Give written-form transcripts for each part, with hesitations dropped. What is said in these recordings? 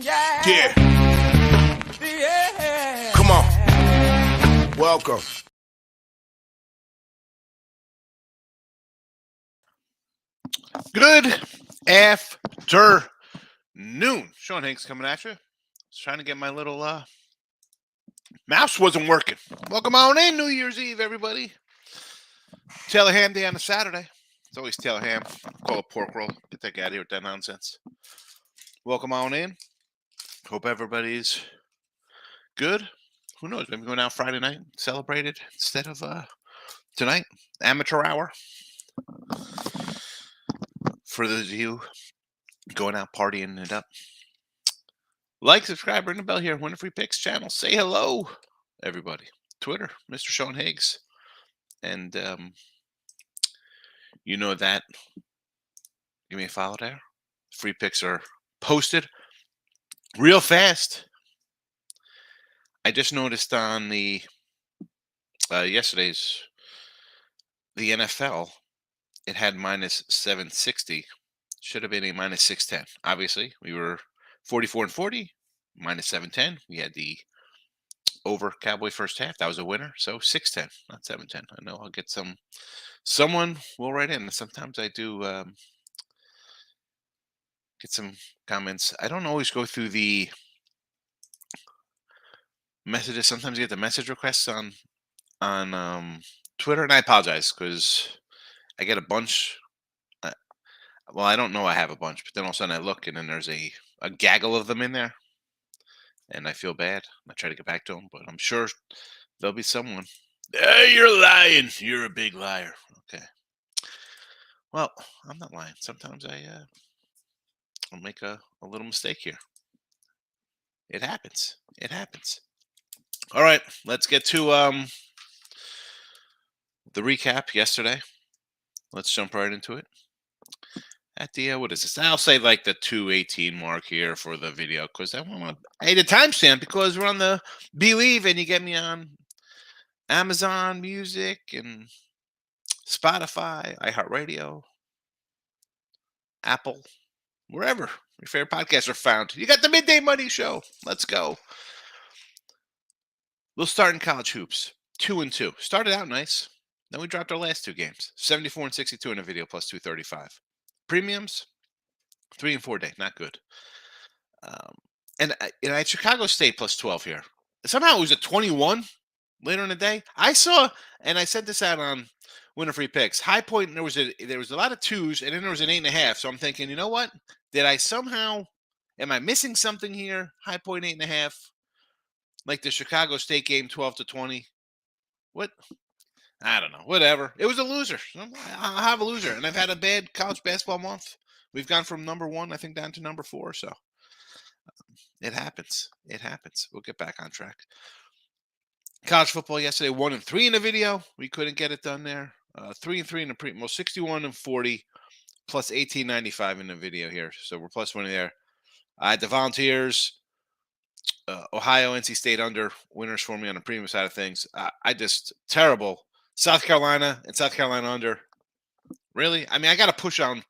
Yeah. Come on. Welcome. Good afternoon. Sean Higgs coming at you. I was trying to get my little mouse wasn't working. Welcome on in, New Year's Eve, everybody. Taylor Ham Day on a Saturday. It's always Taylor Ham. Call it pork roll. Get that guy out of here with that nonsense. Welcome on in. Hope everybody's good. Who knows? Maybe going out Friday night, celebrate it instead of tonight. Amateur hour. For those of you going out partying it up. Like, subscribe, ring the bell here. Winner Free Picks channel. Say hello, everybody. Twitter, Mr. Sean Higgs. And you know that. Give me a follow there. Free picks are posted real fast. I just noticed on the yesterday's the NFL, it had minus 760. Should have been a minus 610. Obviously, we were 44 and 40, minus 710. We had the over Cowboy first half. That was a winner. So 610, not 710. I know I'll get someone will write in. Sometimes I do get some comments. I don't always go through the messages. Sometimes I get the message requests on Twitter, and I apologize because I get a bunch. Well, I don't know I have a bunch, but then all of a sudden I look and then there's a gaggle of them in there, and I feel bad. I try to get back to them, but I'm sure there'll be someone. Hey, you're lying. You're a big liar. Okay. Well, I'm not lying. Sometimes I'll make a little mistake here. It happens. It happens. All right, let's get to the recap yesterday. Let's jump right into it. At the what is this? I'll say like the 2:18 mark here for the video because I hate a timestamp because we're on the Believe and you get me on Amazon Music and Spotify, iHeartRadio, Apple, wherever your favorite podcasts are found. You got the Midday Money Show. Let's go. We'll start in college hoops. 2-2. Started out nice. Then we dropped our last two games. 74 and 62 in a video plus 235. Premiums, 3 and 4 day, not good. And I had Chicago State plus 12 here. Somehow it was a 21 later in the day. I saw, and I sent this out on Winner Free Picks. High point, there was a lot of twos, and then there was an 8.5. So I'm thinking, you know what? Am I missing something here? High point 8.5, like the Chicago State game, 12-20. What? I don't know. Whatever. It was a loser. I'll have a loser. And I've had a bad college basketball month. We've gone from number 1, I think, down to number 4. So it happens. It happens. We'll get back on track. College football yesterday, 1-3 in the video. We couldn't get it done there. 3-3 in the pre. Well, 61 and 40 plus 18.95 in the video here. So we're plus 20 there. I had the Volunteers. Ohio, NC State under winners for me on the premium side of things. I just terrible. South Carolina and South Carolina under. Really? I mean, I got to push on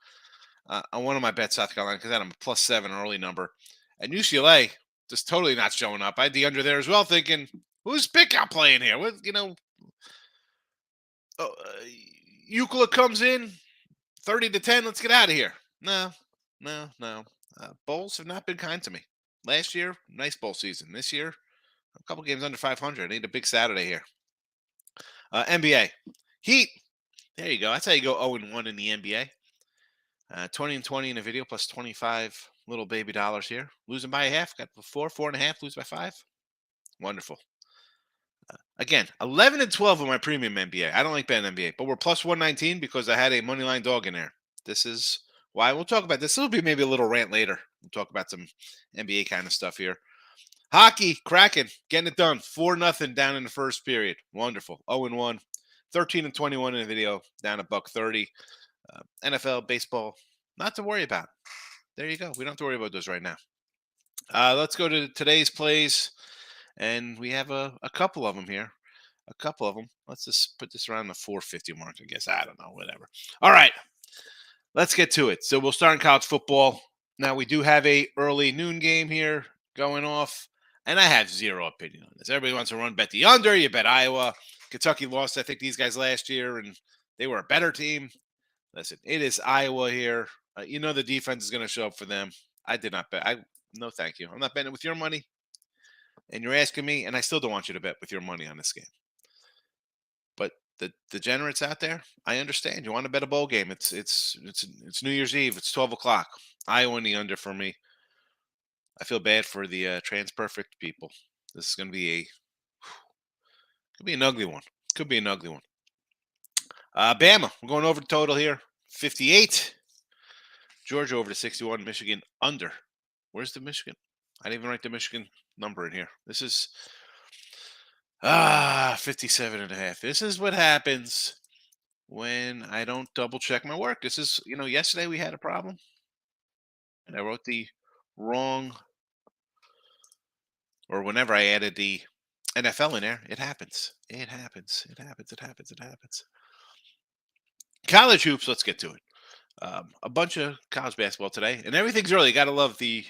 one of my bets, South Carolina, because I had a plus 7 early number. And UCLA just totally not showing up. I had the under there as well, thinking, who's pickout playing here? What, Euclid comes in, 30-10. Let's get out of here. No. Bowls have not been kind to me. Last year, nice bowl season. This year, a couple games under 500. I need a big Saturday here. NBA. Heat. There you go. That's how you go 0-1 in the NBA. 20 and 20 in a video plus 25 little baby dollars here. Losing by a half. Got 4.5. Lose by 5. Wonderful. Again, 11 and 12 on my premium NBA. I don't like betting NBA, but we're plus 119 because I had a money line dog in there. This is why we'll talk about this. This will be maybe a little rant later. We'll talk about some NBA kind of stuff here. Hockey, Kraken, getting it done. 4-0 down in the first period. Wonderful. 0-1. 13 and 21 in the video, down $1.30. NFL, baseball, not to worry about. There you go. We don't have to worry about those right now. Let's go to today's plays, and we have a couple of them here. A couple of them. Let's just put this around the 450 mark, I guess. I don't know, whatever. All right. Let's get to it. So we'll start in college football. Now we do have a early noon game here going off, and I have zero opinion on this. Everybody wants to run bet the under. You bet Iowa. Kentucky lost, I think, these guys last year, and they were a better team. Listen, it is Iowa here. You know the defense is going to show up for them. I did not bet. No, thank you. I'm not betting with your money, and you're asking me, and I still don't want you to bet with your money on this game. But the degenerates out there, I understand. You want to bet a bowl game? It's New Year's Eve. It's 12 o'clock. Iowa in the under for me. I feel bad for the transperfect people. This is going to be could be an ugly one. Could be an ugly one. Bama, we're going over the total here. 58. Georgia over to 61. Michigan under. Where's the Michigan? I didn't even write the Michigan number in here. This is 57.5. This is what happens when I don't double check my work. This is, yesterday we had a problem and I wrote the wrong, or whenever I added the NFL in there, it happens. It happens. It happens. It happens. It happens. College hoops. Let's get to it. A bunch of college basketball today, and everything's early. Got to love the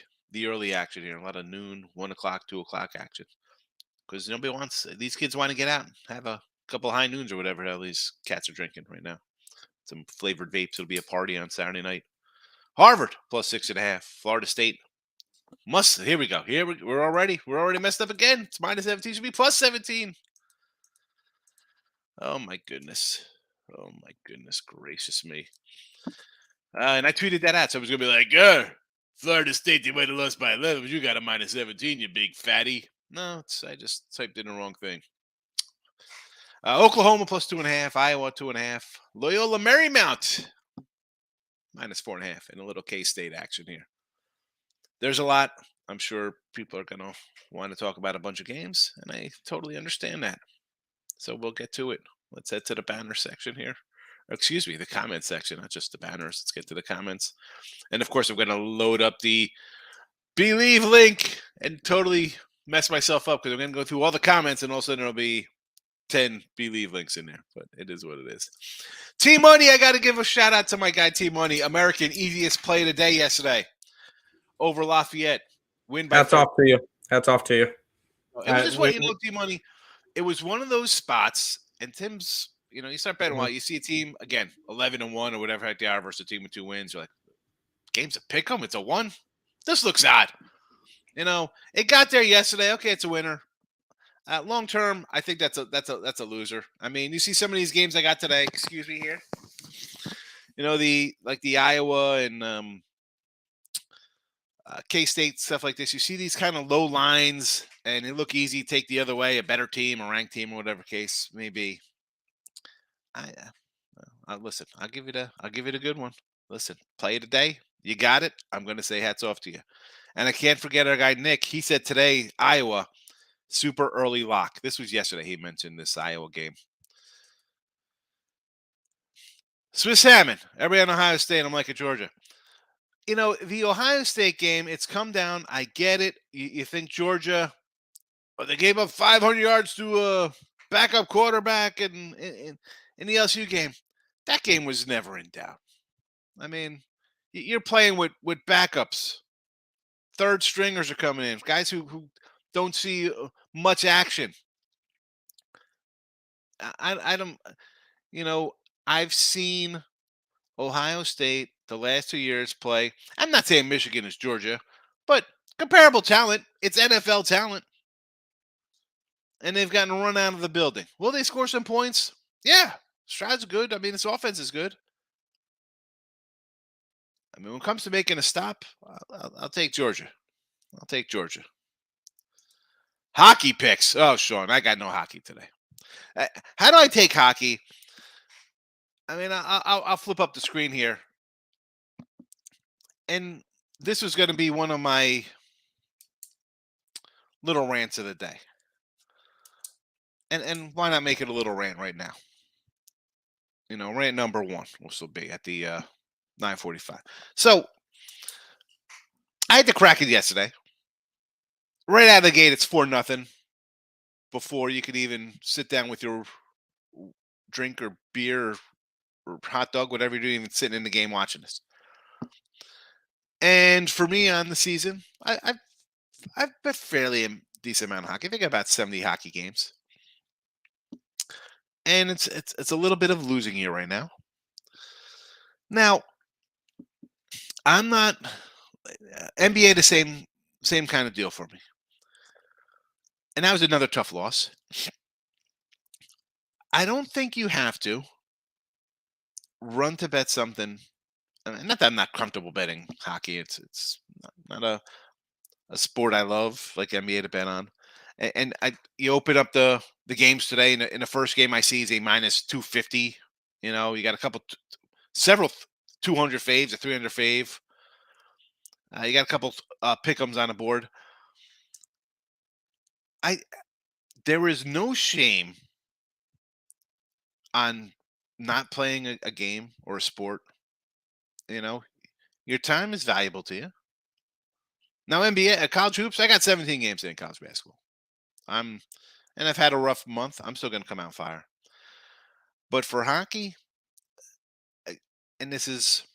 early action here. A lot of noon, 1 o'clock, 2 o'clock action, because nobody wants. These kids want to get out and have a couple high noons or whatever hell these cats are drinking right now. Some flavored vapes. It'll be a party on Saturday night. Harvard plus 6.5. Florida State must. Here we go. We're already messed up again. It's minus 17. Should be plus 17. Oh my goodness. Oh my goodness gracious me. And I tweeted that out. So I was gonna be like, Florida State, they might have lost by 11, but you got a minus 17, you big fatty. No, I just typed in the wrong thing. Oklahoma plus 2.5. Iowa 2.5. Loyola Marymount minus 4.5. And a little K-State action here. There's a lot. I'm sure people are going to want to talk about a bunch of games, and I totally understand that. So we'll get to it. Let's head to the banner section here. Or excuse me, the comment section, not just the banners. Let's get to the comments. And of course, I'm going to load up the Believe link and totally mess myself up because I'm going to go through all the comments, and all of a sudden there'll be 10 Believe links in there. But it is what it is. T-Money, I got to give a shout out to my guy T-Money. American easiest play of the day yesterday over Lafayette. Win by Hats off to you. Hats off to you. It was just what T-Money. It was one of those spots, and Tim's, you start betting a while. You see a team, again, 11-1 or whatever heck they are versus a team with 2 wins. You're like, game's a pick 'em. It's a 1. This looks odd. It got there yesterday. Okay, it's a winner. Long term, I think that's a loser. I mean, you see some of these games I got today. Excuse me here. The Iowa and K-State stuff like this. You see these kind of low lines, and they look easy. Take the other way, a better team, a ranked team, or whatever case may be. Listen. I'll give it a good one. Listen, play it today. You got it. I'm going to say hats off to you. And I can't forget our guy Nick. He said today Iowa super early lock. This was yesterday. He mentioned this Iowa game. Swiss Salmon. Everybody on Ohio State. I'm like at Georgia. The Ohio State game, it's come down. I get it. You think Georgia, they gave up 500 yards to a backup quarterback in the LSU game. That game was never in doubt. I mean, you're playing with backups. Third stringers are coming in. Guys who don't see much action. I don't, I've seen Ohio State the last 2 years play. I'm not saying Michigan is Georgia, but comparable talent. It's NFL talent. And they've gotten run out of the building. Will they score some points? Yeah. Stroud's good. I mean, his offense is good. I mean, when it comes to making a stop, I'll take Georgia. I'll take Georgia. Hockey picks. Oh, Sean, I got no hockey today. How do I take hockey? I mean, I'll flip up the screen here. And this was going to be one of my little rants of the day. And why not make it a little rant right now? Rant number 1 will still be at the 9:45. So I had to crack it yesterday. Right out of the gate, it's 4-0 before you could even sit down with your drink or beer or hot dog, whatever you're doing, even sitting in the game watching this. And for me on the season, I've bet fairly a decent amount of hockey. I think about 70 hockey games, and it's a little bit of losing year right now. Now I'm not NBA the same kind of deal for me, and that was another tough loss. I don't think you have to run to bet something. Not that I'm not comfortable betting hockey. It's not a sport I love like NBA to bet on. And you open up the games today. In the first game, I see is a minus 250. You got a couple, several 200 faves, a 300 fave. You got a couple pick'ems on the board. I There is no shame on not playing a game or a sport. You know, your time is valuable to you. Now, NBA, college hoops, I got 17 games in college basketball. I'm and I've had a rough month. I'm still going to come out fire. But for hockey, and this is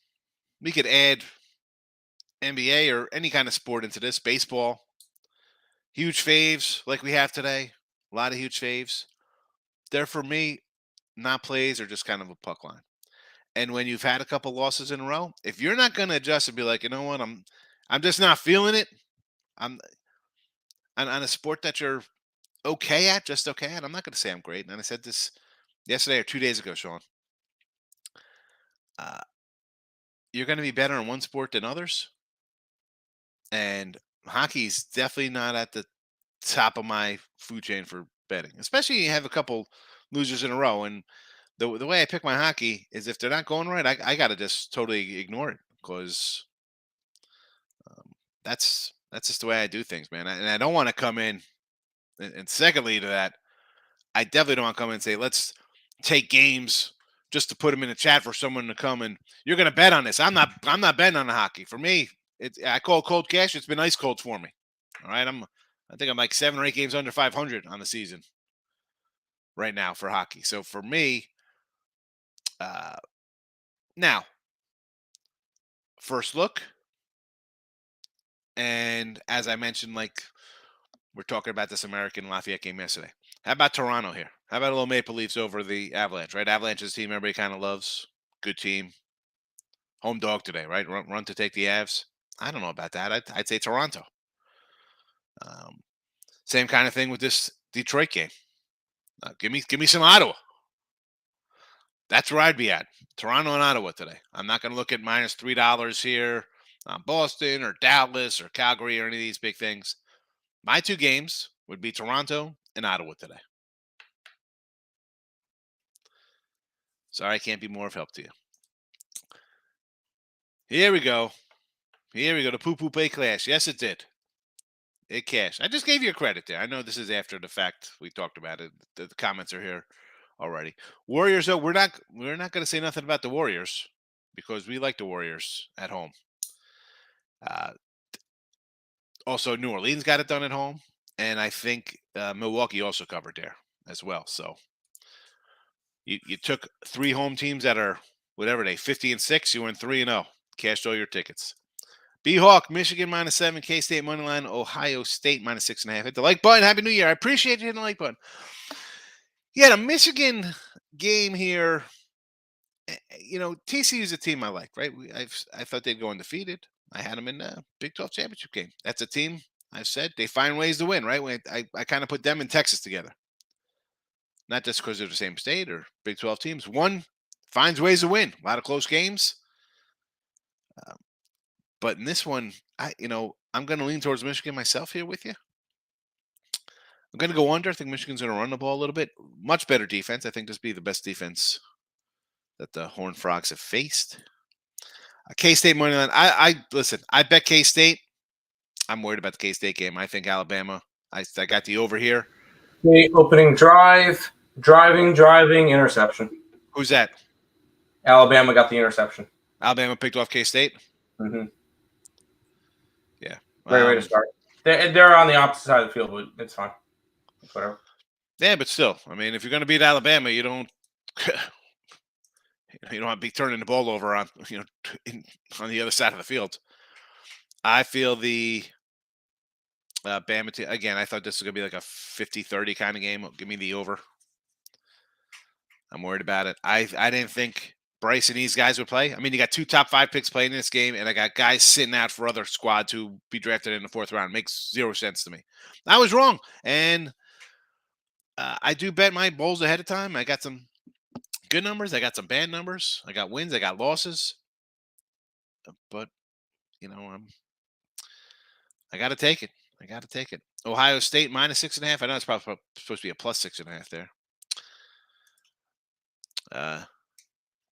we could add NBA or any kind of sport into this. Baseball, huge faves like we have today. A lot of huge faves. They're for me not plays or just kind of a puck line. And when you've had a couple losses in a row, if you're not going to adjust and be like, you know what, I'm just not feeling it. I'm on a sport that you're okay at, just okay at. I'm not going to say I'm great. And I said this yesterday or 2 days ago, Sean. Uh, you're going to be better in one sport than others, and hockey's definitely not at the top of my food chain for betting, especially you have a couple losers in a row. And the way I pick my hockey is if they're not going right, I got to just totally ignore it because um, that's just the way I do things, man. And I don't want to come in. And secondly to that, I definitely don't want to come in and say let's take games just to put them in the chat for someone to come and you're going to bet on this. I'm not betting on the hockey. For me, I call it cold cash. It's been ice cold for me. All right, I think I'm like 7 or 8 games under 500 on the season right now for hockey. So for me, uh, now first look, and as I mentioned, like we're talking about this American Lafayette game yesterday. How about Toronto here? How about a little Maple Leafs over the Avalanche? Right, Avalanche is a team everybody kind of loves. Good team, home dog today. Right, run to take the Avs. I don't know about that. I'd say Toronto. Um, Same kind of thing with this Detroit game. Give me some Ottawa. That's where I'd be at. Toronto and Ottawa today. I'm not going to look at minus $3 here on Boston or Dallas or Calgary or any of these big things. My two games would be Toronto and Ottawa today. Sorry, I can't be more of help to you. Here we go. Here we go. The poo pay clash. Yes, it did. It cashed. I just gave you a credit there. I know this is after the fact. We talked about it. The comments are here already. Warriors, though, we're not going to say nothing about the Warriors because we like the Warriors at home. Also, New Orleans got it done at home, and I think Milwaukee also covered there as well. So you took 3 home teams that are whatever they 50-6. You went 3-0. Cashed all your tickets. B-Hawk, Michigan -7, K-State money line, Ohio State -6.5. Hit the like button. Happy New Year. I appreciate you hitting the like button. Yeah, the Michigan game here. TCU is a team I like, right? I thought they'd go undefeated. I had them in the Big 12 championship game. That's a team I've said they find ways to win, right? I kind of put them in Texas together. Not just because they're the same state or Big 12 teams. One finds ways to win. A lot of close games. But in this one, I'm going to lean towards Michigan myself here with you. I'm going to go under. I think Michigan's going to run the ball a little bit. Much better defense. I think this will be the best defense that the Horned Frogs have faced. K-State money line. I listen. I bet K-State. I'm worried about the K-State game. I think Alabama. I got the over here. The opening drive, driving, interception. Who's that? Alabama got the interception. Alabama picked off K-State? Mm-hmm. Yeah. Great way to start. They're on the opposite side of the field, but it's fine. Whatever. Yeah, but still, I mean, if you're going to beat Alabama, you don't want to be turning the ball over on on the other side of the field. I feel the Bama team, again, I thought this was going to be like a 50-30 kind of game. Give me the over. I'm worried about it. I didn't think Bryce and these guys would play. I mean, you got 2 top 5 picks playing in this game, and I got guys sitting out for other squads who be drafted in the 4th round. Makes 0 sense to me. I was wrong, and I do bet my bowls ahead of time. I got some good numbers. I got some bad numbers. I got wins. I got losses. But I got to take it. I got to take it. Ohio State minus 6.5. I know it's probably supposed to be a plus 6.5 there.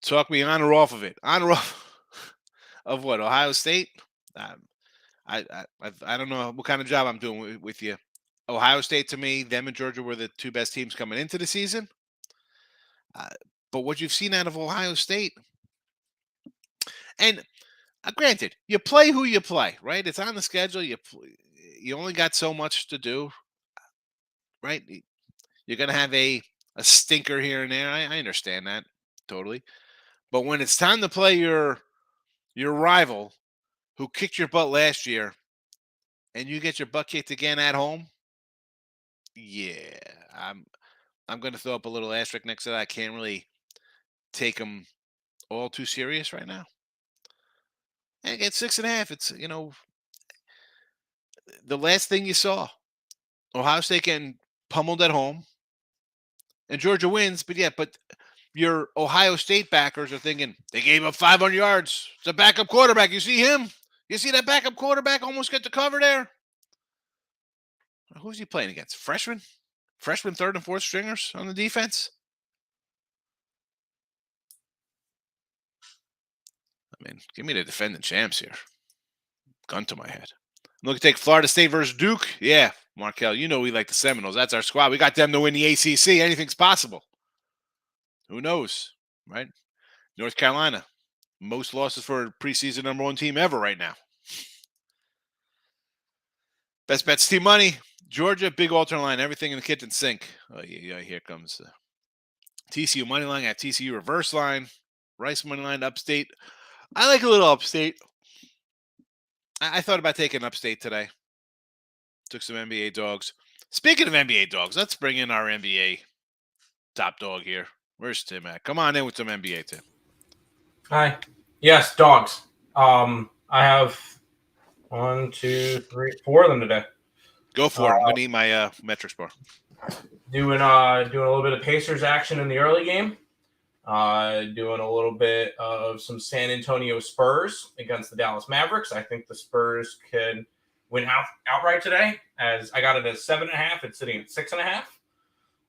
Talk me on or off of it. On or off of what? Ohio State? I don't know what kind of job I'm doing with you. Ohio State, to me, them and Georgia were the 2 best teams coming into the season. But what you've seen out of Ohio State, and granted, you play who you play, right? It's on the schedule. You only got so much to do, right? You're going to have a stinker here and there. I understand that totally. But when it's time to play your rival who kicked your butt last year and you get your butt kicked again at home, yeah, I'm going to throw up a little asterisk next to that. I can't really take them all too serious right now. And again, 6.5. It's, the last thing you saw, Ohio State getting pummeled at home, and Georgia wins. But your Ohio State backers are thinking they gave up 500 yards. It's a backup quarterback. You see him? You see that backup quarterback almost get the cover there? Who's he playing against? Freshmen, 3rd and 4th stringers on the defense. I mean, give me the defending champs here. Gun to my head. I'm looking to take Florida State versus Duke. Yeah, Markel, we like the Seminoles. That's our squad. We got them to win the ACC. Anything's possible. Who knows, right? North Carolina, most losses for a preseason number 1 team ever right now. Best bets, team money. Georgia, big alternate line. Everything in the kitchen sink. Oh, yeah, here comes the TCU money line at TCU reverse line. Rice money line, upstate. I like a little upstate. I thought about taking upstate today. Took some NBA dogs. Speaking of NBA dogs, let's bring in our NBA top dog here. Where's Tim at? Come on in with some NBA, Tim. Hi. Yes, dogs. I have 1, 2, 3, 4 of them today. Go for it. I'm gonna need my metrics bar. Doing a little bit of Pacers action in the early game. Doing a little bit of some San Antonio Spurs against the Dallas Mavericks. I think the Spurs can win outright today. As I got it at 7.5, it's sitting at 6.5.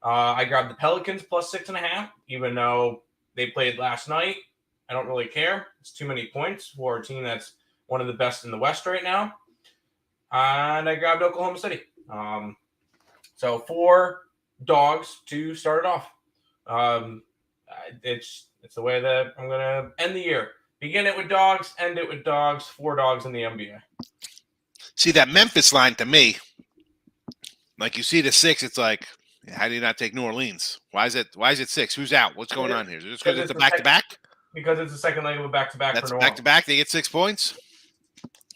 I grabbed the Pelicans plus 6.5, even though they played last night. I don't really care. It's too many points for a team that's one of the best in the West right now. And I grabbed Oklahoma City. So 4 dogs to start it off. It's the way that I'm going to end the year. Begin it with dogs, end it with dogs. 4 dogs in the NBA. See, that Memphis line to me, like you see the 6, it's like, how do you not take New Orleans? Why is it 6? Who's out? What's going on here? Is it just because it's a back-to-back? Because it's the second leg of a back-to-back. That's back-to-back. They get 6 points.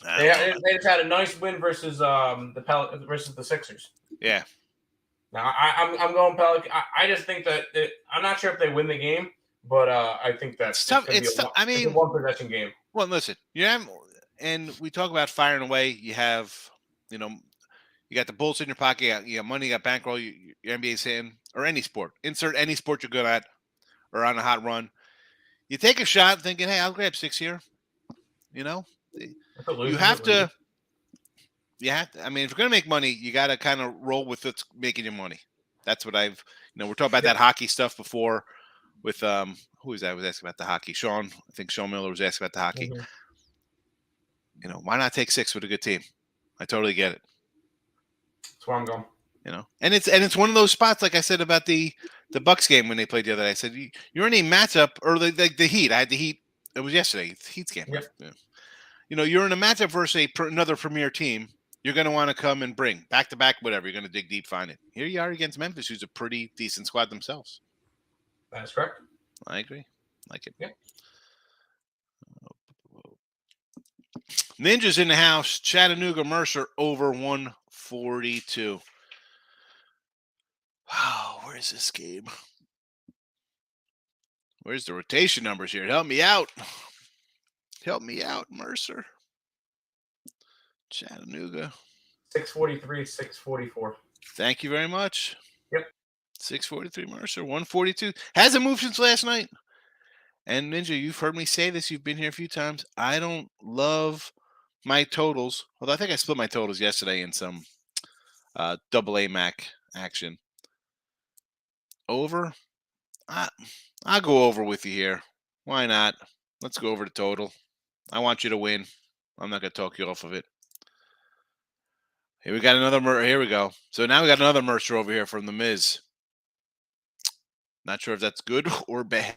They just had a nice win versus the Sixers. Yeah. Now I'm going Pelican. I just think that I'm not sure if they win the game, but I think that's tough. It's tough. I mean, it's a 1-possession game. Well, listen, and we talk about firing away. You have, you got the bullets in your pocket. You got money. You got bankroll. Your NBA's hitting, or any sport. Insert any sport you're good at, or on a hot run. You take a shot, thinking, "Hey, I'll grab 6 here." You have to. I mean, if you're going to make money, you got to kind of roll with what's making you money. That's what we're talking about that hockey stuff before with, who was that? I was asking about the hockey. I think Sean Miller was asking about the hockey. Mm-hmm. Why not take 6 with a good team? I totally get it. That's where I'm going. And it's one of those spots, like I said about the Bucks game when they played the other day. I said, you're in a matchup, or the Heat. I had the Heat. It was yesterday. It's Heat's game. Yep. Yeah. You're in a matchup versus another premier team. You're going to want to come and bring back-to-back, whatever. You're going to dig deep, find it. Here you are against Memphis, who's a pretty decent squad themselves. That's correct. I agree. Like it. Yeah. Ninjas in the house. Chattanooga Mercer over 142. Oh, where's this game? Where's the rotation numbers here? Help me out. Help me out, Mercer. Chattanooga. 643, 644. Thank you very much. Yep. 643 Mercer, 142. Hasn't moved since last night. And Ninja, you've heard me say this. You've been here a few times. I don't love my totals. Although I think I split my totals yesterday in some double A Mac action. Over. I'll go over with you here. Why not? Let's go over the total. I want you to win. I'm not going to talk you off of it. Here we got another here we go. So now we got another Mercer over here from the Miz. Not sure if that's good or bad.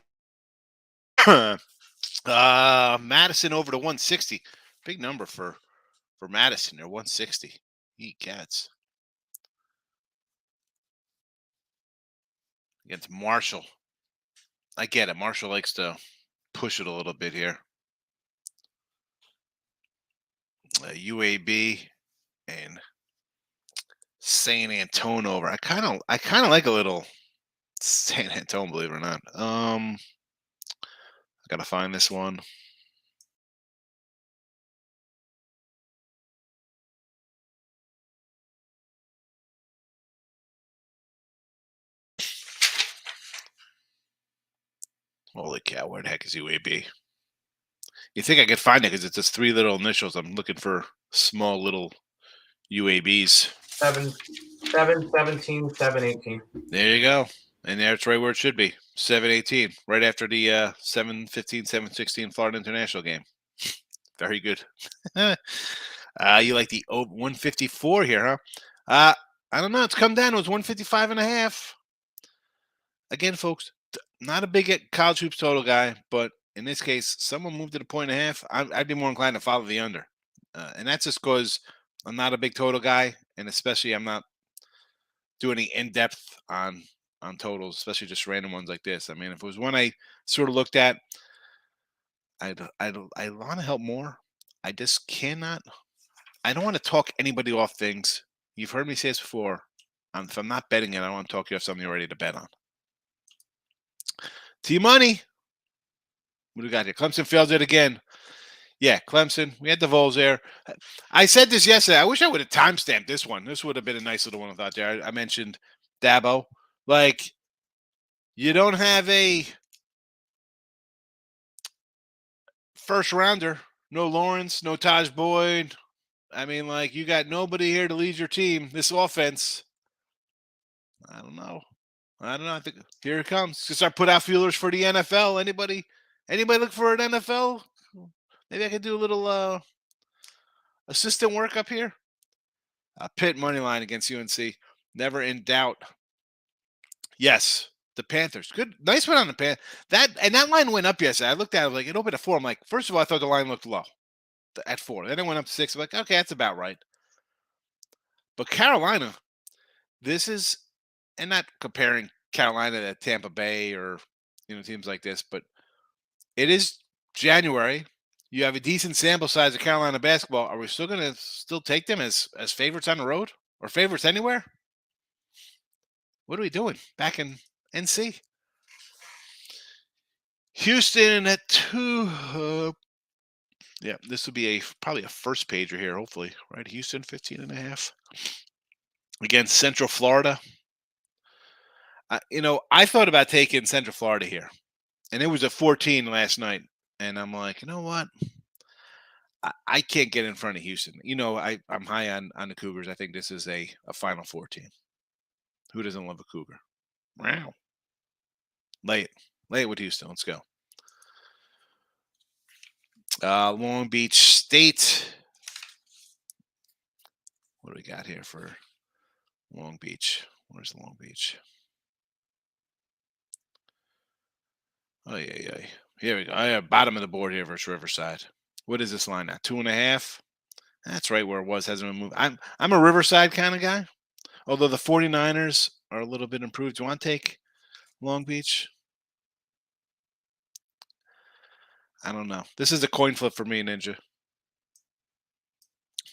Madison over to 160. Big number for Madison there, 160. Eat cats. Against Marshall. I get it. Marshall likes to push it a little bit here. UAB and San Antonio over. I kind of like a little San Antonio, believe it or not. I gotta find this one. Holy cow, where the heck is UAB? You think I could find it because it's just three little initials. I'm looking for small little UABs. 717, 718. There you go. And that's right where it should be. 718. Right after the 715, 716 Florida International game. Very good. You like the 154 here, huh? I don't know. It's come down. It was 155 and a half. Again, folks, not a big college hoops total guy, but in this case, someone moved it a point and a half. I'd be more inclined to follow the under. And that's just because I'm not a big total guy, and especially I'm not doing any in-depth on totals, especially just random ones like this. I mean, if it was one I sort of looked at, I want to help more. I just cannot. I don't want to talk anybody off things. You've heard me say this before. If I'm not betting it, I want to talk you off something you're ready to bet on. T-Money. What do we got here? Clemson fails it again. Yeah, Clemson. We had the Vols there. I said this yesterday. I wish I would have timestamped this one. This would have been a nice little one out there. I mentioned Dabo. Like, you don't have a first rounder. No Lawrence, no Taj Boyd. I mean, like, you got nobody here to lead your team. This offense. I don't know. I think here it comes. Just start put out feelers for the NFL. Anybody look for an NFL? Maybe I could do a little assistant work up here. Pitt money line against UNC. Never in doubt. Yes, the Panthers. Good, nice one on the Panthers. That line went up yesterday. I looked at it like it opened at 4. I'm like, first of all, I thought the line looked low at 4. Then it went up to 6. I'm like, okay, that's about right. But Carolina, this is, and not comparing Carolina to Tampa Bay or teams like this, but it is January. You have a decent sample size of Carolina basketball. Are we still going to take them as favorites on the road or favorites anywhere? What are we doing back in NC? Houston at 2. Yeah, this will be probably a first pager here, hopefully. Right, Houston 15.5 against Central Florida. I thought about taking Central Florida here, and it was a 14 last night. And I'm like, you know what? I can't get in front of Houston. I'm high on the Cougars. I think this is a Final Four team. Who doesn't love a Cougar? Wow. Lay it with Houston. Let's go. Long Beach State. What do we got here for Long Beach? Where's Long Beach? Oh, yeah. Here we go. I have bottom of the board here versus Riverside. What is this line now? 2.5? That's right where it was. Hasn't been moved. I'm a Riverside kind of guy. Although the 49ers are a little bit improved. Do you want to take Long Beach? I don't know. This is a coin flip for me, Ninja.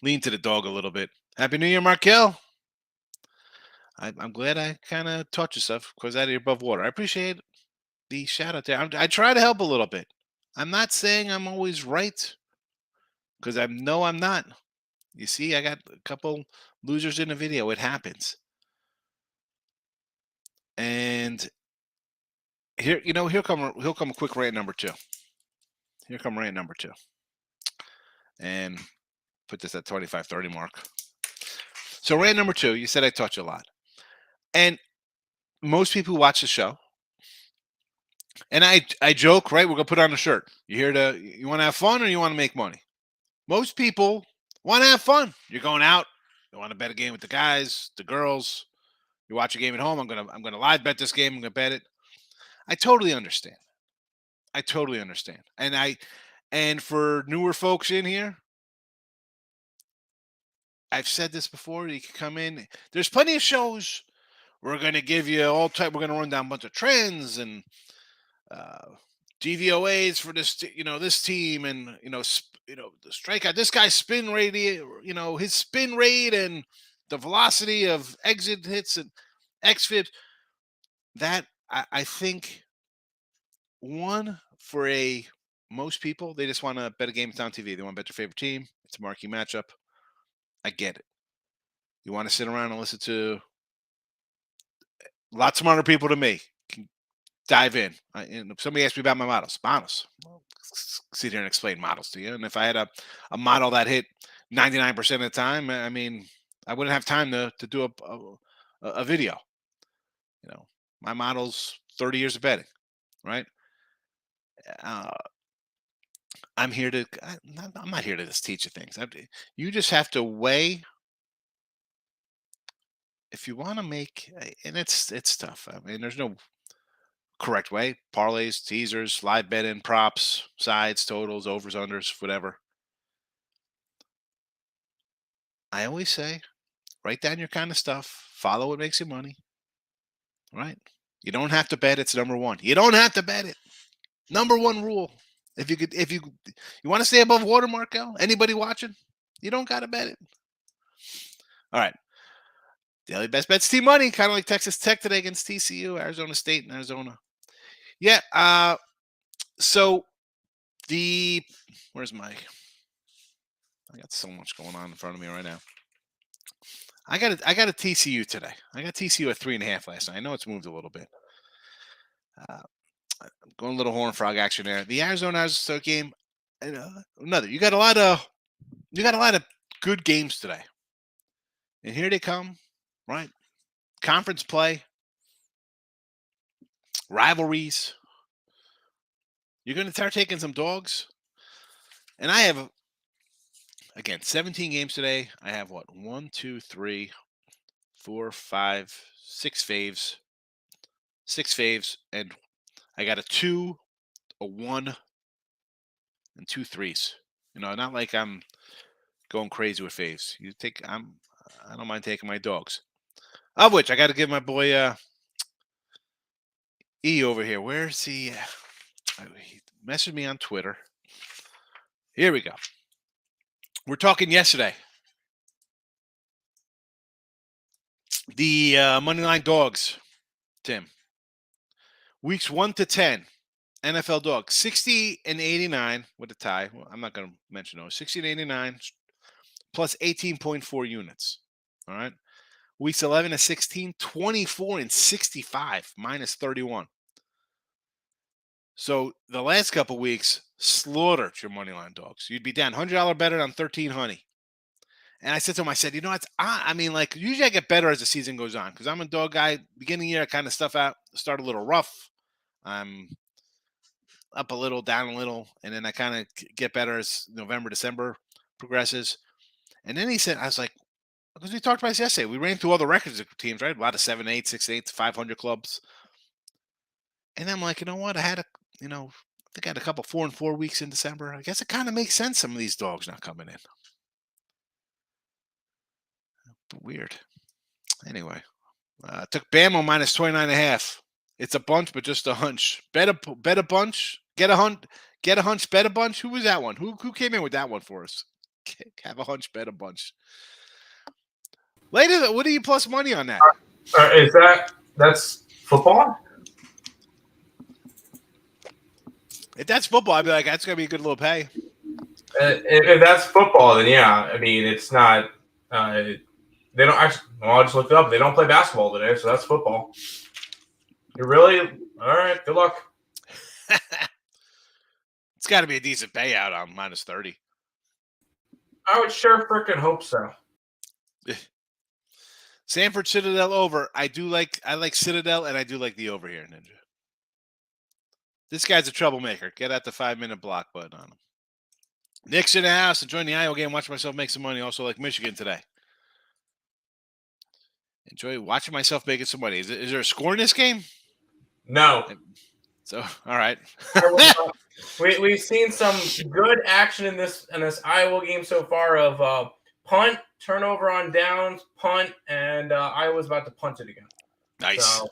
lean to the dog a little bit. Happy New Year, Markel. I'm glad I kind of taught you stuff because out of above water. I appreciate the shout out there. I try to help a little bit. I'm not saying I'm always right because I know I'm not. You see, I got a couple losers in the video. It happens. And here, he'll come a quick rant number 2. Here come rant number 2. And put this at 25-30 mark. So rant number 2, you said I taught you a lot. And most people who watch the show, and I joke, right? We're gonna put on a shirt. You want to have fun or you want to make money? Most people want to have fun. You're going out, you want to bet a game with the guys, the girls. You watch a game at home. I'm gonna live bet this game. I'm gonna bet it. I totally understand. And for newer folks in here, I've said this before. You can come in. There's plenty of shows. We're gonna give you all type. We're gonna run down a bunch of trends and DVOAs for this, this team, and the strikeout. This guy's spin rate, his spin rate and the velocity of exit hits and xFIPs. That I think for most people, they just want to bet a game on TV. They want to bet their favorite team. It's a marquee matchup. I get it. You want to sit around and listen to lots smarter people than me. Dive in. And somebody asked me about my models. Well, sit here and explain models to you. And if I had a model that hit 99% of the time, I mean, I wouldn't have time to do a video. My model's 30 years of betting, right? I'm not here to just teach you things. You just have to weigh. If you want to make, and it's tough. I mean, there's no correct way. Parlays, teasers, live bet-in, props, sides, totals, overs, unders, whatever. I always say, write down your kind of stuff. Follow what makes you money. Right? You don't have to bet. It's number 1. You don't have to bet it. Number 1 rule. If you want to stay above water, Marco, anybody watching, you don't got to bet it. All right. Daily best bets, team money, kind of like Texas Tech today against TCU, Arizona State, and Arizona. Yeah. So where's my? I got so much going on in front of me right now. I got a TCU today. I got TCU at 3.5 last night. I know it's moved a little bit. I'm going a little horn frog action there. The Arizona game. Another. You got a lot of good games today, and here they come. Right, conference play, rivalries. You're going to start taking some dogs, and I have, again, 17 games today. I have 1, 2, 3, 4, 5, 6 faves, and I got a 2, a 1, and 2 threes. Not like I'm going crazy with faves. I don't mind taking my dogs. Of which I got to give my boy E over here. Where's he? He messaged me on Twitter. Here we go. We're talking yesterday. The Moneyline Dogs, Tim. Weeks 1 to 10, NFL Dogs, 60 and 89 with a tie. Well, I'm not going to mention those. 60 and 89 plus 18.4 units. All right. Weeks 11 to 16, 24 and 65 minus 31. So the last couple weeks slaughtered your Moneyline Dogs. You'd be down $100 better on 13 honey. And I said to him, usually I get better as the season goes on because I'm a dog guy. Beginning of the year, I kind of stuff out, start a little rough. I'm up a little, down a little, and then I kind of get better as November, December progresses. And then he said, I was like, because we talked about this yesterday, we ran through all the records of teams, right? A lot of 7-8, 6-8, 500 clubs. And I'm like, you know what? I think I had a couple 4-4 weeks in December. I guess it kind of makes sense. Some of these dogs not coming in. But weird. Anyway, took Bama minus 29.5. It's a bunch, but just a hunch. Bet a bunch. Get a hunch. Bet a bunch. Who was that one? Who came in with that one for us? Have a hunch, bet a bunch. Later, what are you plus money on that? Is that's football? If that's football, I'd be like, that's gonna be a good little pay. If that's football, then yeah. I mean, it's not. They don't actually. Well, I just looked it up. They don't play basketball today, so that's football. You're really all right. Good luck. It's got to be a decent payout on minus 30. I would sure frickin' hope so. Sanford Citadel over. I like Citadel, and I do like the over here, Ninja. This guy's a troublemaker. Get at the 5-minute block button on him. Nick's in the house, enjoying the Iowa game. Watch myself make some money. Also like Michigan today. Enjoy watching myself making some money. Is there a score in this game? No. So, all right. We've seen some good action in this Iowa game so far of punt, turnover on downs, punt, and Iowa's about to punt it again. Nice. So,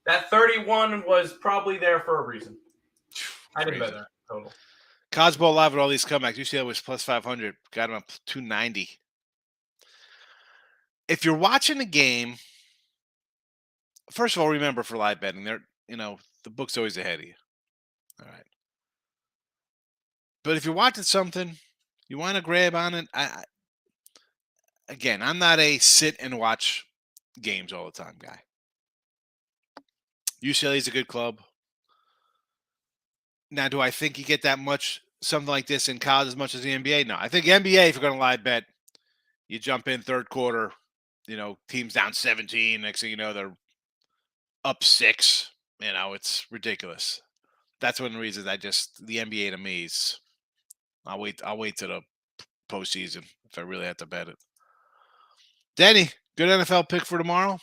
that 31 was probably there for a reason. I didn't bet that total. Cosmo live with all these comebacks. UCLA was plus 500. Got him up 290. If you're watching a game, first of all, remember for live betting, the book's always ahead of you. All right. But if you're watching something, you want to grab on it. Again, I'm not a sit and watch games all the time guy. UCLA is a good club. Now, do I think you get that much, something like this in college as much as the NBA? No. I think NBA, if you're going to live bet, you jump in third quarter, team's down 17. Next thing you know, they're up 6. It's ridiculous. That's one of the reasons the NBA to me is, I'll wait to the postseason if I really have to bet it. Denny, good NFL pick for tomorrow?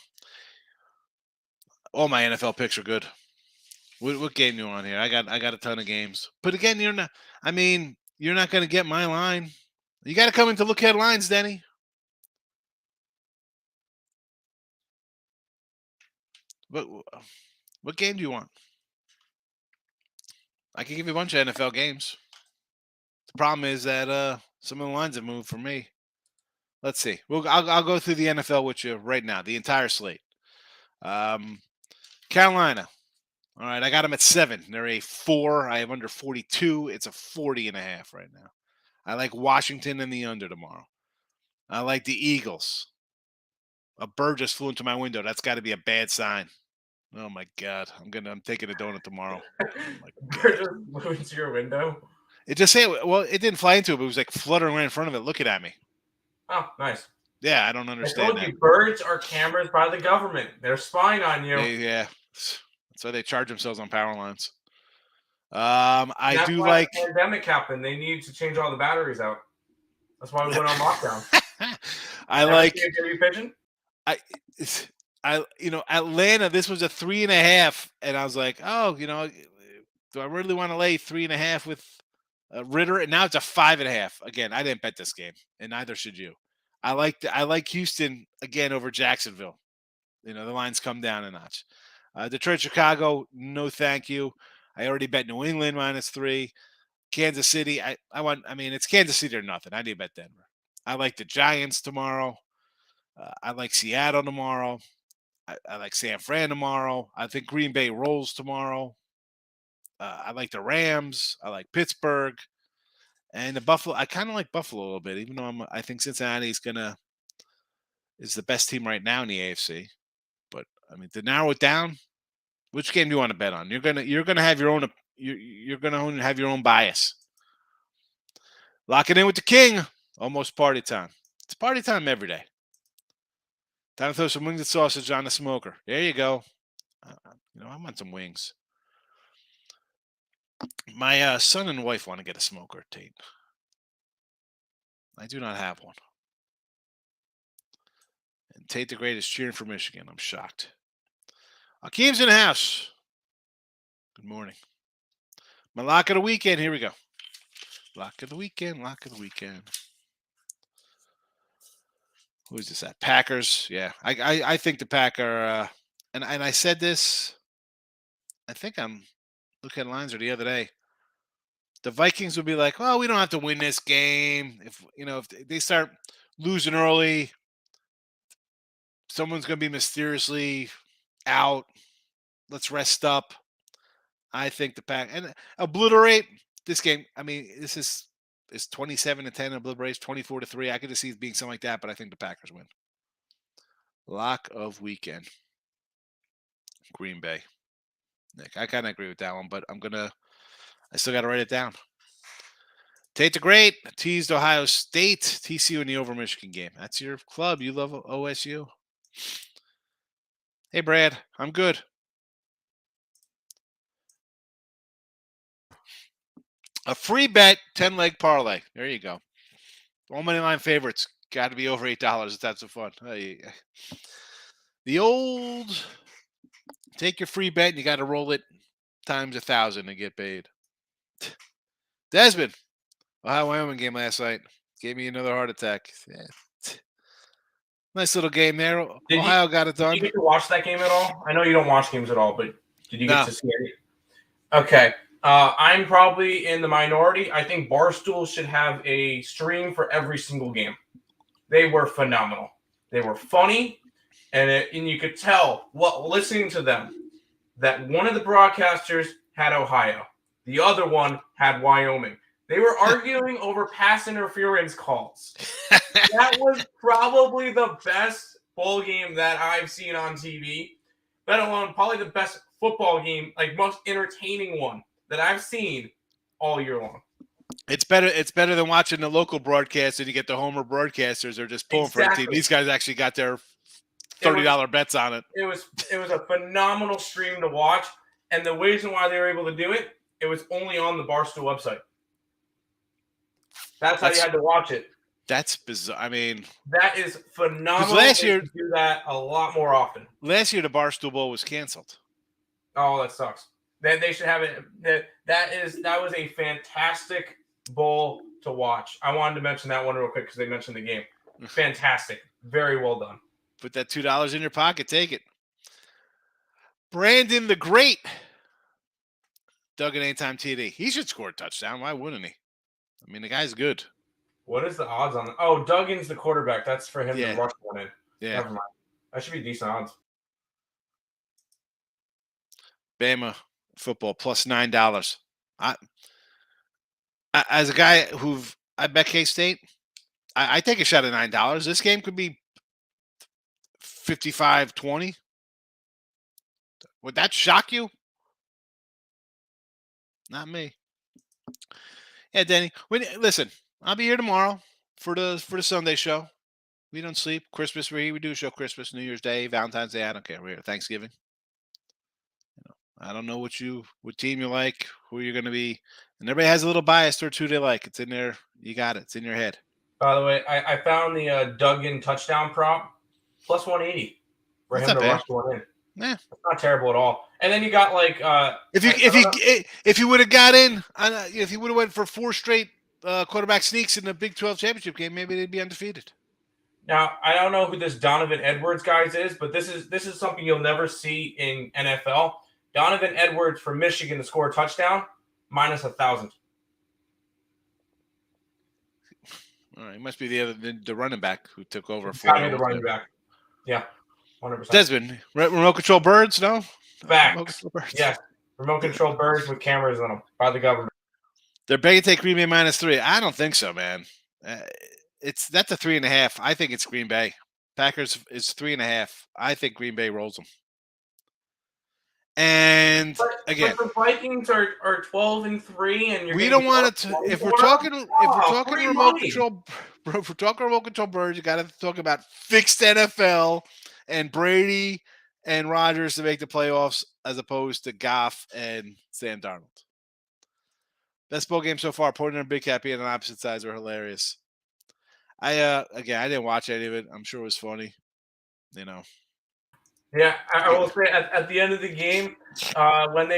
All my NFL picks are good. What game you on here? I got a ton of games. But again, you're not going to get my line. You got to come in to look at lines, Denny. What game do you want? I can give you a bunch of NFL games. The problem is that some of the lines have moved for me. Let's see. I'll go through the NFL with you right now, the entire slate. Carolina. All right, I got them at 7. They're a 4. I have under 42. It's a 40.5 right now. I like Washington and the under tomorrow. I like the Eagles. A bird just flew into my window. That's got to be a bad sign. Oh my God! I'm taking a donut tomorrow. Oh bird just flew into your window. It just it didn't fly into it, but it was like fluttering right in front of it, looking at me. Oh, nice. Yeah, I don't understand. I told you, birds are cameras by the government. They're spying on you. Yeah. So they charge themselves on power lines. That's do why like the pandemic happened. They need to change all the batteries out. That's why we went on lockdown. I like pigeon. Atlanta. This was a 3.5, and I was like, oh, do I really want to lay 3.5 with Ritter? And now it's a 5.5. Again, I didn't bet this game, and neither should you. I like Houston again over Jacksonville. The lines come down a notch. Detroit, Chicago, no thank you. I already bet New England -3. Kansas City, it's Kansas City or nothing. I need to bet Denver. I like the Giants tomorrow. I like Seattle tomorrow. I like San Fran tomorrow. I think Green Bay rolls tomorrow. I like the Rams. I like Pittsburgh. And the Buffalo, I kind of like Buffalo a little bit, even though I think Cincinnati is the best team right now in the AFC. But to narrow it down, which game do you want to bet on? You're gonna have your own. You're gonna have your own bias. Lock it in with the king. Almost party time. It's party time every day. Time to throw some wings and sausage on the smoker. There you go. I want some wings. My son and wife want to get a smoker, Tate. I do not have one. And Tate the Great is cheering for Michigan. I'm shocked. Akeem's in the house. Good morning. My lock of the weekend. Here we go. Lock of the weekend. Lock of the weekend. Who is this at? Packers. Yeah. I think the Packer, and I said this, I think I'm looking at lines or the other day. the Vikings would be like, well, we don't have to win this game. If they start losing early, someone's going to be mysteriously out. Let's rest up. I think the Pack and obliterate this game. I mean, this is 27-10 obliterates 24-3. I could just see it being something like that, but I think the Packers win. Lock of weekend. Green Bay. Nick, I kind of agree with that one, but I still got to write it down. Tate the Great teased Ohio State, TCU in the over Michigan game. That's your club. You love OSU. Hey, Brad, I'm good. A free bet, 10-leg parlay. There you go. All money line favorites. Got to be over $8. That's so fun. The old take your free bet and you got to roll it times 1,000 and get paid. Desmond, Ohio Wyoming game last night gave me another heart attack. Yeah. Nice little game there. Ohio got it done. Did you get to watch that game at all? I know you don't watch games at all, but did you get to see it? Okay. I'm probably in the minority. I think Barstool should have a stream for every single game. They were phenomenal. They were funny, and you could tell listening to them that one of the broadcasters had Ohio. The other one had Wyoming. They were arguing over pass interference calls. That was probably the best bowl game that I've seen on TV, let alone probably the best football game, like most entertaining one that I've seen all year long. It's better than watching the local broadcast and you get the homer broadcasters are just pulling for a team. These guys actually got their $30 bets on it. It was a phenomenal stream to watch, and the reason why they were able to do it, it was only on the Barstool website. That's how you had to watch it. That's bizarre. I mean, that is phenomenal. Last year, do that a lot more often. Last year, the Barstool Bowl was canceled. Oh, that sucks. They should have it. That was a fantastic bowl to watch. I wanted to mention that one real quick because they mentioned the game. Fantastic. Very well done. Put that $2 in your pocket. Take it. Brandon the Great. Dug an anytime TD. He should score a touchdown. Why wouldn't he? I mean, the guy's good. What is the odds on that? Oh, Duggan's the quarterback. That's for him to rush one in. Yeah. Never mind. That should be decent odds. Bama football plus $9. As a guy I bet K-State, I take a shot at $9. This game could be 55-20. Would that shock you? Not me. Yeah, Denny. Listen, I'll be here tomorrow for the Sunday show. We don't sleep. Christmas, we do a show Christmas, New Year's Day, Valentine's Day. I don't care. We're here. Thanksgiving. I don't know what team you like, who you're going to be. And everybody has a little bias towards who they like. It's in there. You got it. It's in your head. By the way, I found the Duggan touchdown prop plus 180 for him to rush one in. Yeah, it's not terrible at all. And then you got like if you would have got in, if you would have went for 4 straight quarterback sneaks in the Big 12 championship game, maybe they'd be undefeated. Now I don't know who this Donovan Edwards guy is, but this is something you'll never see in NFL. Donovan Edwards from Michigan to score a touchdown minus 1,000. All right, it must be the running back who took over for the running back. Yeah. 100%. Desmond, remote control birds, no? Facts. Remote control birds. Yeah. Remote control birds with cameras on them by the government. They're begging to take Green Bay -3. I don't think so, man. That's a 3.5. I think it's Green Bay. Packers is 3.5. I think Green Bay rolls them. And again, but the Vikings are 12-3, and we don't want to. If we're talking remote control, if we're talking remote control birds, you got to talk about fixed NFL and Brady and Rodgers to make the playoffs, as opposed to Goff and Sam Darnold. Best bowl game so far. Portland and Big Cat being on opposite sides were hilarious. I didn't watch any of it. I'm sure it was funny. Yeah, I will say at the end of the game, when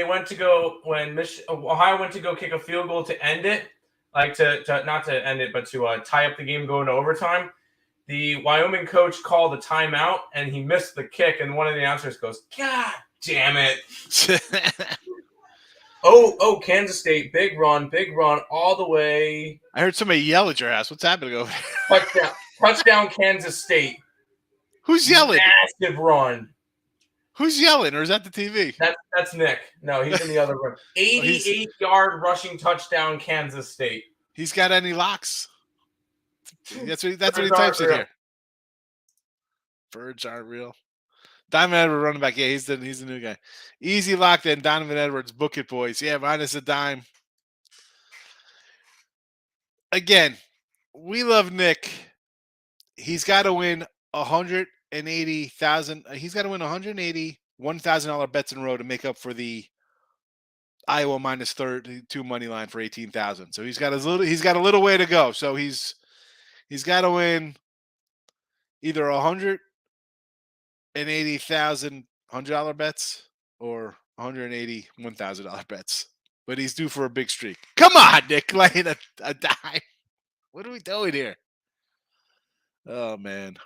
Ohio went to go kick a field goal to end it, like to not to end it, but to tie up the game going to overtime, the Wyoming coach called a timeout and he missed the kick, and one of the announcers goes, "God damn it!" Oh, Kansas State, big run, all the way. I heard somebody yell at your house. What's happening over there? Touchdown, Kansas State. Who's yelling? Massive run. Who's yelling, or is that the TV? That's Nick. No, he's in the other room. 88-yard rushing touchdown, Kansas State. He's got any locks? That's what he types in here. Birds aren't real. Donovan Edwards running back. Yeah, he's the new guy. Easy lock then. Donovan Edwards. Book it, boys. Yeah, minus a dime. Again, we love Nick. He's got to win 180,000. He's got to win 180 $1,000 bets in a row to make up for the Iowa minus 32 money line for 18,000. So he's got a little way to go. So he's got to win either 180,000 $100 bets or 180 $1,000 bets. But he's due for a big streak. Come on, Nick, laying a dime. What are we doing here? Oh man.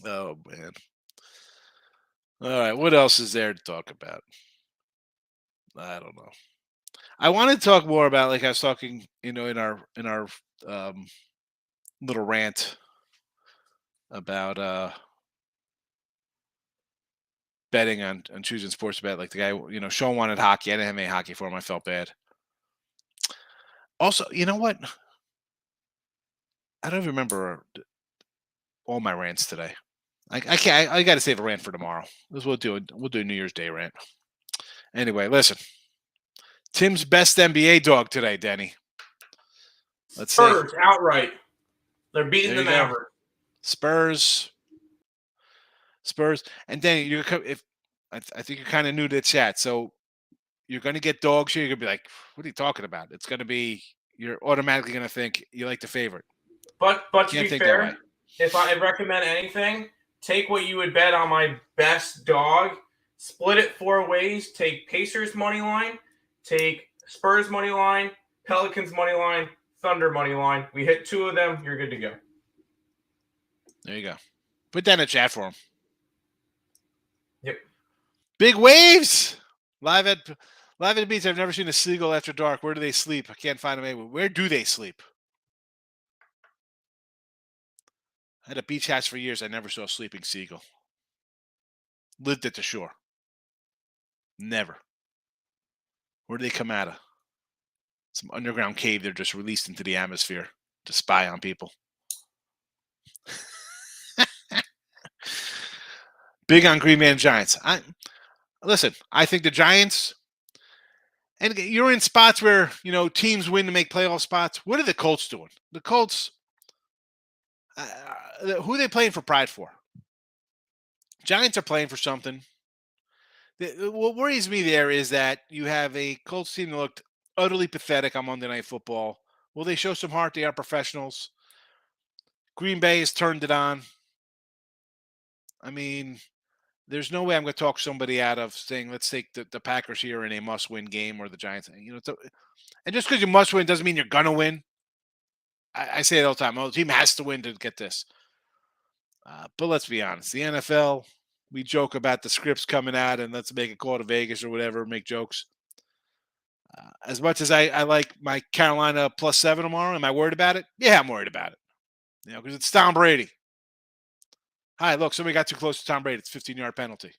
All right, what else is there to talk about? I don't know. I want to talk more about, like I was talking, in our little rant about betting on choosing sports bet. Like the guy, Sean wanted hockey. I didn't have any hockey for him. I felt bad. Also, you know what? I don't even remember all my rants today. I can't. I got to save a rant for tomorrow. We'll do a New Year's Day rant. Anyway, listen. Tim's best NBA dog today, Denny. Let's see. Spurs outright. They're beating the Mavericks. Spurs, and Denny, I think you're kind of new to the chat, so you're going to get dogs here. You're going to be like, "What are you talking about?" It's going to be you're automatically going to think you like the favorite. But to be fair, if I recommend anything, take what you would bet on my best dog, split it 4 ways. Take Pacers money line, take Spurs money line, Pelicans money line, Thunder money line. We hit 2 of them, you're good to go. There you go. Put that in the chat for him. Yep. Big waves live at the beach. I've never seen a seagull after dark. Where do they sleep? I can't find them anywhere. Where do they sleep? I had a beach house for years. I never saw a sleeping seagull. Lived at the shore. Never. Where do they come out of? Some underground cave they're just released into the atmosphere to spy on people. Big on Green Man Giants. Listen, I think the Giants, and you're in spots where, teams win to make playoff spots. What are the Colts doing? The Colts, who are they playing for pride for? Giants are playing for something. What worries me there is that you have a Colts team that looked utterly pathetic on Monday Night Football. Will they show some heart? They are professionals. Green Bay has turned it on. I mean, there's no way I'm going to talk somebody out of saying, let's take the Packers here in a must-win game, or the Giants. And just because you must win doesn't mean you're going to win. I say it all the time. Oh, the team has to win to get this. But let's be honest. The NFL, we joke about the scripts coming out and let's make a call to Vegas or whatever, make jokes. As much as I like my Carolina +7 tomorrow, am I worried about it? Yeah, I'm worried about it. Because it's Tom Brady. Hi, look, somebody got too close to Tom Brady. It's a 15-yard penalty.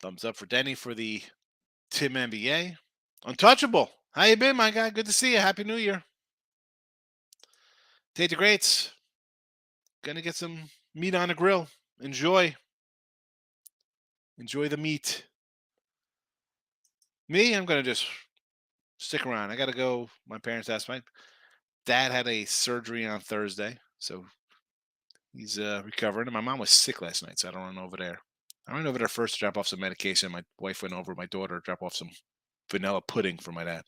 Thumbs up for Denny for the Tim NBA. Untouchable. How you been, my guy? Good to see you. Happy New Year. Take the greats. Gonna get some meat on the grill. Enjoy the meat. Me, I'm gonna just stick around. I gotta go. My parents asked my dad had a surgery on Thursday, so he's recovering. And my mom was sick last night, so I don't run over there. I ran over there first to drop off some medication. My wife went over, my daughter, to drop off some vanilla pudding for my dad.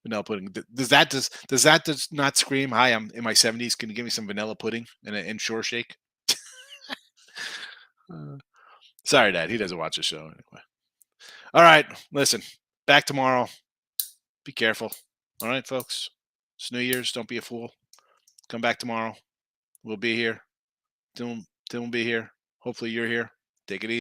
Vanilla pudding. Does that not scream, "Hi, I'm in my 70s. Can you give me some vanilla pudding and an Ensure shake?" Sorry, Dad. He doesn't watch the show anyway. All right, listen. Back tomorrow. Be careful. All right, folks. It's New Year's. Don't be a fool. Come back tomorrow. We'll be here. Tim will be here. Hopefully you're here. Take it easy.